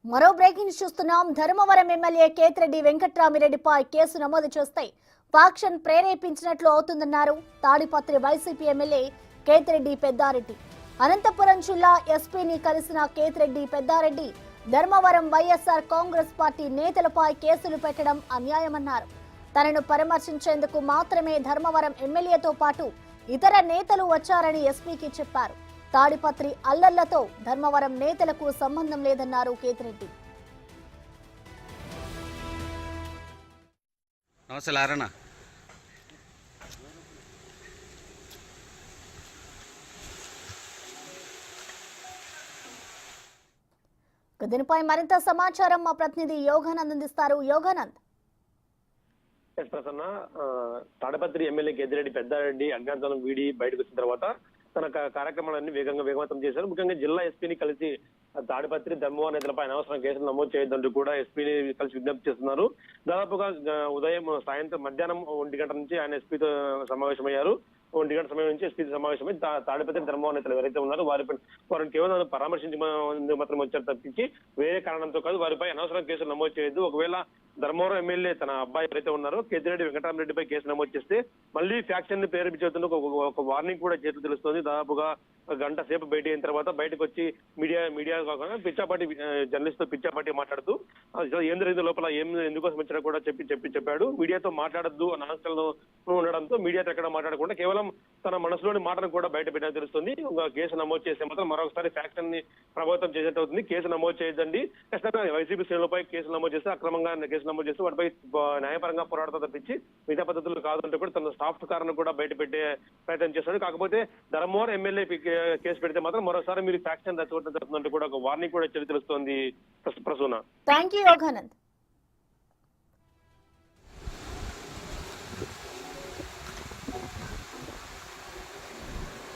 మరో బ్రేకింగ్ చూస్తున్నాం. Dharmavaram MLA Kethireddy వెంకట్రామిరెడ్డిపై case నమోదు చేస్తే ఫాక్షన్ ప్రేరేపించినట్లు అవుతుందన్నారు తాడిపత్రి వైసీపీ ఎమ్మెల్యే కేతిరెడ్డి పెద్దారెడ్డి. అనంతపురం జిల్లా ఎస్పీని కలిసిన కేతిరెడ్డి పెద్దారెడ్డి ధర్మవరం వైఎస్ఆర్ కాంగ్రెస్ పార్టీ నేతలపై కేసులు పెట్టడం అన్యాయమన్నారు. తనను పరామర్శించేందుకు మాత్రమే ధర్మవరం ఎమ్మెల్యేతో పాటు ఇతర నేతలు వచ్చారని ఎస్పీకి చెప్పారు. తాడిపత్రి అల్లర్లతో ధర్మవరం నేతలకు సంబంధం లేదన్నారు కేతిరెడ్డి. నమస్తే లారణ. దీనిపై మరింత సమాచారం మా ప్రతినిధి యోగానంద్ అందిస్తారు. యోగానంద్. ప్రసన్న, తాడిపత్రి ఎమ్మెల్యే కేతిరెడ్డి పెద్దారెడ్డి అజ్ఞాతం వీడి బయటకు వచ్చిన తర్వాత తన కార్యక్రమాలన్నీ వేగవంతం చేశారు. ముఖ్యంగా జిల్లా ఎస్పీని కలిసి తాడిపత్రి ధర్మవరం నేతలపై అనవసరం కేసులు నమోదు చేయొద్దంటూ కూడా ఎస్పీని కలిసి విజ్ఞప్తి చేస్తున్నారు. దాదాపుగా సాయంత్రం మధ్యాహ్నం 1 గంటల నుంచి ఆయన ఎస్పీతో సమావేశమయ్యారు. 1 గంట సమయం నుంచి ఎస్పీ సమావేశమై తాడిపత్రి ధర్మవరం నేతలు ఎవరైతే ఉన్నారో వారిని కేవలం పరామర్శించి మాత్రం వచ్చారు తప్పించి వేరే కారణంతో కాదు, వారిపై అనవసరం కేసులు నమోదు చేయొద్దు. ఒకవేళ ధర్మవరం ఎమ్మెల్యే తన అబ్బాయి ఎవరైతే ఉన్నారో కేతిరెడ్డి వెంకటరామరెడ్డిపై కేసు నమోదు చేస్తే మళ్ళీ ఫ్యాక్షన్ ని ప్రేరేపించేందుకు ఒక వార్నింగ్ కూడా చేతులు తెలుస్తోంది. దాదాపుగా గంట సేపు బయట అయిన తర్వాత బయటకు వచ్చి మీడియా కాకుండా పిచ్చాపాటి జర్నలిస్ట్ తో పిచ్చాపాటి మాట్లాడుతూ ఏం జరిగింది, లోపల ఎందుకోసం వచ్చారో కూడా చెప్పాడు. మీడియాతో మాట్లాడద్దు అన్న ఆంక్షలు ఉండడంతో మీడియాతో ఎక్కడ మాట్లాడకుండా కేవలం తన మనసులోని మాటను కూడా బయట పెట్టాలని తెలుస్తుంది. ఒక కేసు నమోదు చేస్తే మాత్రం మరొకసారి ఫ్యాక్షన్ ని ప్రభావితం చేసినట్టు అవుతుంది. కేసు నమోదు చేయొద్దండి. ఖచ్చితంగా వైసీపీ శ్రేణులపై కేసు నమోదు చేస్తే అక్రమంగా కేసు నమోదు చేస్తే వాటిపై న్యాయపరంగా పోరాడతా తప్పించి మిగతా పద్ధతులు కాదంటే కూడా తన స్టాఫ్ కారణం కూడా బయట పెట్టే ప్రయత్నం చేస్తాడు. కాకపోతే ధర్మవరం ఎమ్మెల్యే కేసు పెడితే మాత్రం మరోసారి మీరు ఫ్యాక్షన్ రచ్చగొట్టడం జరుగుతుందంటూ కూడా ఒక వార్నింగ్ కూడా తెలుస్తోంది. ప్రసూన. Thank you Yoganand.